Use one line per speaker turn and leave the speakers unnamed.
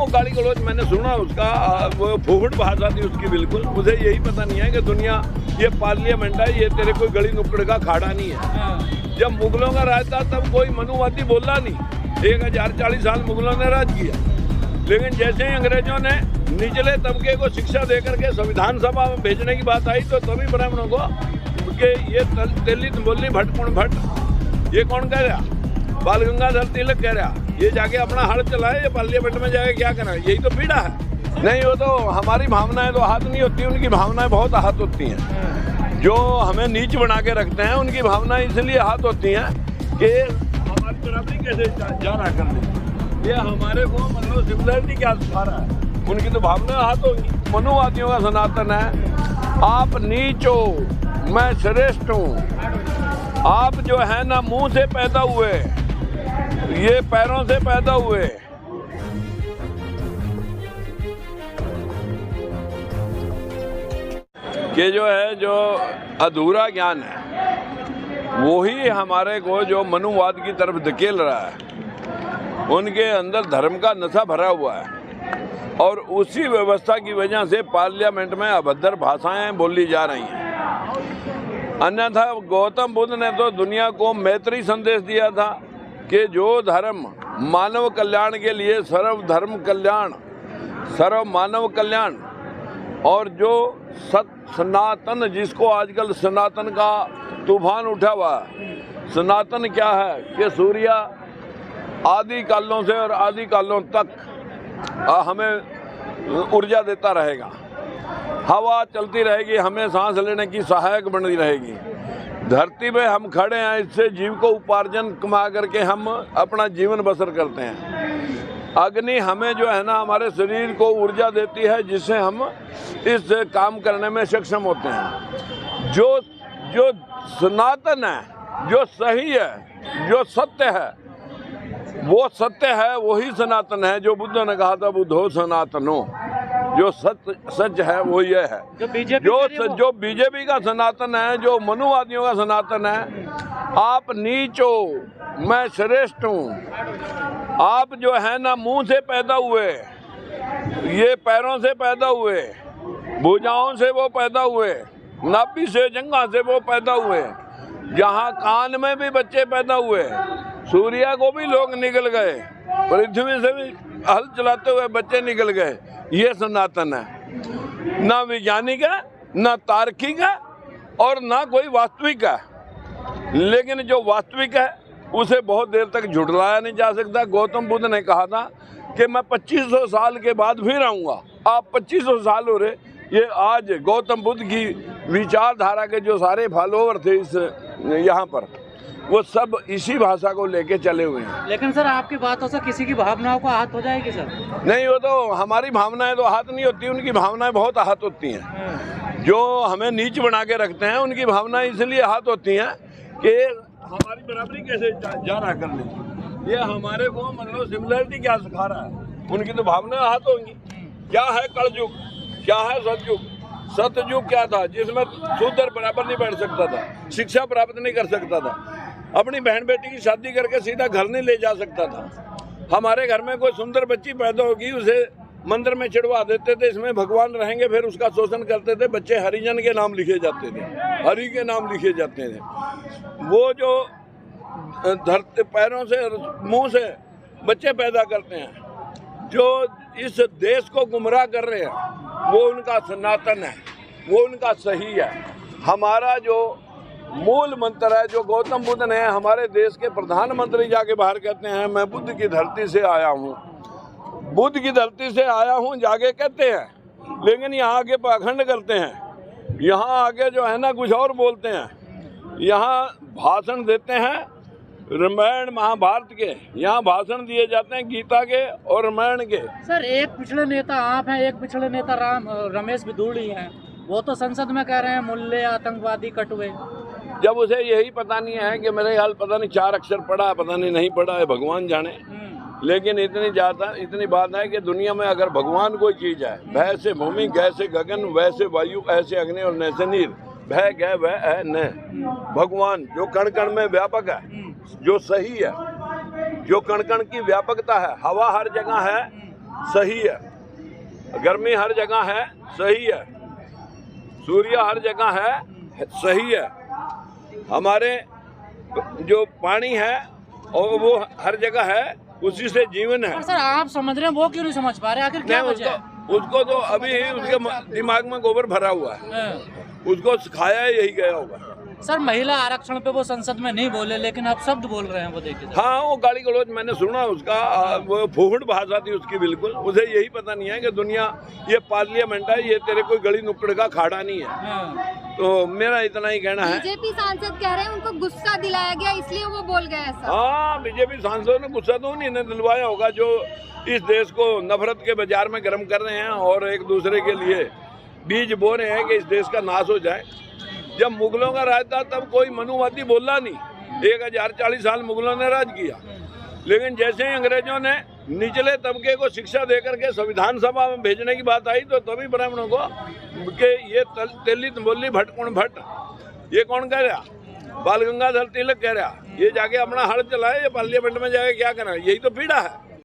वो गाली गलौज मैंने सुना उसका, वो फूहड़ भाषा थी उसकी बिल्कुल। मुझे यही पता नहीं है कि दुनिया ये पार्लियामेंट है, ये तेरे कोई गली नुक्कड़ का खाड़ा नहीं है। जब मुगलों का राज था तब कोई मनुवादी बोला नहीं, 1040 साल मुगलों ने राज किया। लेकिन जैसे ही अंग्रेजों ने निचले तबके को शिक्षा देकर के संविधान सभा में भेजने की बात आई तो तभी ब्राह्मणों को कि ये दलित बोलनी भटकुण भट्ट, ये कौन कह रहा? बाल गंगाधर तिलक कह रहा, ये जाके अपना हल चलाए, ये पार्लियामेंट में जाके क्या करना, यही तो पीड़ा है। नहीं, वो तो हमारी भावनाएं तो आहत नहीं होती, उनकी भावनाएं बहुत आहत होती हैं। जो हमें नीच बना के रखते हैं उनकी भावनाएं इसलिए आहत होती हैं कि हमारी बराबरी कैसे जा रहा करने, ये हमारे को मतलब सिमिलरिटी क्या सिखा रहा है, उनकी तो भावनाएं आहत होंगी। मनुवादियों का सनातन है, आप नीच हो मैं श्रेष्ठ हूँ, आप जो है ना मुंह से पैदा हुए, ये पैरों से पैदा हुए। ये जो है जो अधूरा ज्ञान है वही हमारे को जो मनुवाद की तरफ धकेल रहा है। उनके अंदर धर्म का नशा भरा हुआ है और उसी व्यवस्था की वजह से पार्लियामेंट में अभद्र भाषाएं बोली जा रही हैं। अन्यथा गौतम बुद्ध ने तो दुनिया को मैत्री संदेश दिया था कि जो धर्म मानव कल्याण के लिए सर्व धर्म कल्याण, सर्व मानव कल्याण, और जो सनातन, जिसको आजकल सनातन का तूफान उठा हुआ है। सनातन क्या है कि सूर्य आदि कालों से और आदि कालों तक हमें ऊर्जा देता रहेगा, हवा चलती रहेगी, हमें सांस लेने की सहायक बनी रहेगी। धरती पे हम खड़े हैं, इससे जीव को उपार्जन कमा करके हम अपना जीवन बसर करते हैं। अग्नि हमें जो है ना हमारे शरीर को ऊर्जा देती है जिससे हम इस काम करने में सक्षम होते हैं। जो सनातन है, जो सही है, जो सत्य है, वो सत्य है, वही सनातन है। जो बुद्ध ने कहा था बुद्धो सनातनो, जो सच है वो ये है। जो बीजेपी का सनातन है, जो मनुवादियों का सनातन है, आप नीच हो मैं श्रेष्ठ हूँ, आप जो है ना मुंह से पैदा हुए, ये पैरों से पैदा हुए, भुजाओं से वो पैदा हुए, नाभि से जंघा से वो पैदा हुए, जहाँ कान में भी बच्चे पैदा हुए, सूर्य को भी लोग निकल गए, पृथ्वी से भी हल चलाते हुए बच्चे निकल गए। ये सनातन है, ना वैज्ञानिक है, ना तार्किक है और ना कोई वास्तविक है। लेकिन जो वास्तविक है उसे बहुत देर तक झुठलाया नहीं जा सकता। गौतम बुद्ध ने कहा था कि मैं 2500 साल के बाद फिर आऊँगा। आप 2500 साल हो रहे, ये आज गौतम बुद्ध की विचारधारा के जो सारे फॉलोवर थे इस यहाँ पर, वो सब इसी भाषा को लेके चले हुए हैं।
लेकिन सर आपकी बातों से किसी की भावनाओं को आहत हो जाएगी सर?
नहीं, वो तो हमारी भावनाएं तो आहत नहीं होती, उनकी भावनाएं बहुत आहत होती हैं। जो हमें नीच बना के रखते हैं उनकी भावनाएं इसलिए आहत होती हैं कि हमारी बराबरी कैसे जा रहा करने, ये हमारे को मतलब सिमिलरिटी क्या सिखा रहा है, उनकी तो भावनाएं आहत होंगी। क्या है कलयुग, क्या है सतयुग? सतयुग क्या था? जिसमें शूद्र बराबर नहीं बैठ सकता था, शिक्षा प्राप्त नहीं कर सकता था, अपनी बहन बेटी की शादी करके सीधा घर नहीं ले जा सकता था। हमारे घर में कोई सुंदर बच्ची पैदा होगी, उसे मंदिर में चढ़वा देते थे, इसमें भगवान रहेंगे, फिर उसका शोषण करते थे। बच्चे हरिजन के नाम लिखे जाते थे, हरि के नाम लिखे जाते थे। वो जो धरते पैरों से मुंह से बच्चे पैदा करते हैं, जो इस देश को गुमराह कर रहे हैं, वो उनका सनातन है, वो उनका सही है। हमारा जो मूल मंत्र है, जो गौतम बुद्ध ने, हमारे देश के प्रधानमंत्री जाके बाहर कहते हैं मैं बुद्ध की धरती से आया हूँ, बुद्ध की धरती से आया हूँ जाके कहते हैं, लेकिन यहाँ आके पाखंड करते हैं, यहाँ आके जो है ना कुछ और बोलते हैं, यहाँ भाषण देते हैं रामायण महाभारत के, यहाँ भाषण दिए जाते हैं गीता के और रामायण के।
सर एक पिछले नेता आप हैं, एक पिछले नेता रमेश बिधूड़ी हैं, वो तो संसद में कह रहे हैं मुल्ले आतंकवादी कटुए।
जब उसे यही पता नहीं है कि मेरे ख्याल पता नहीं 4 अक्षर पढ़ा है, पता नहीं पढ़ा है, भगवान जाने। लेकिन इतनी बात है कि दुनिया में अगर भगवान कोई चीज है, भय से भूमि, गय से गगन, वैसे वायु, ऐसे अग्नि और नैसे नीर, भय गय वह है न। भगवान जो कण कण में व्यापक है, जो सही है, जो कण कण की व्यापकता है, हवा हर जगह है, सही है, गर्मी हर जगह है, सही है, सूर्य हर जगह है, सही है, हमारे जो पानी है और वो हर जगह है, उसी से जीवन है।
पर सर आप समझ रहे हैं, वो क्यों नहीं समझ पा रहे, आखिर क्या वजह है?
उसको तो अभी उसके दिमाग में गोबर भरा हुआ है, उसको सिखाया है, यही गया होगा।
सर महिला आरक्षण पे वो संसद में नहीं बोले, लेकिन अब शब्द बोल रहे हैं वो, देखिए।
हाँ, वो गाली गलौज मैंने सुना उसका, वो फूहड़ भाषा थी उसकी बिल्कुल। उसे यही पता नहीं है कि दुनिया ये पार्लियामेंट है, ये तेरे कोई गली नुक्कड़ का खाड़ा नहीं है। तो मेरा इतना ही कहना है।
बीजेपी सांसद कह रहे हैं उनको गुस्सा दिलाया गया इसलिए वो बोल गए ऐसा।
हाँ, बीजेपी सांसदों ने गुस्सा तो नहीं दिलवाया होगा, जो इस देश को नफरत के बाजार में गर्म कर रहे हैं और एक दूसरे के लिए बीज बो रहे हैं कि इस देश का नाश हो जाए। जब मुगलों का राज था तब कोई मनुवादी बोला नहीं, 1040 साल मुगलों ने राज किया, लेकिन जैसे ही अंग्रेजों ने निचले तबके को शिक्षा देकर के संविधान सभा में भेजने की बात आई, तो तभी ब्राह्मणों को कि ये तेली बोली भटकुण भट्ट, ये कौन कह रहा? बाल गंगाधर तिलक कह रहा, ये जाके अपना हल चलाए, ये पार्लियामेंट में जाके क्या करना, यही तो पीड़ा है।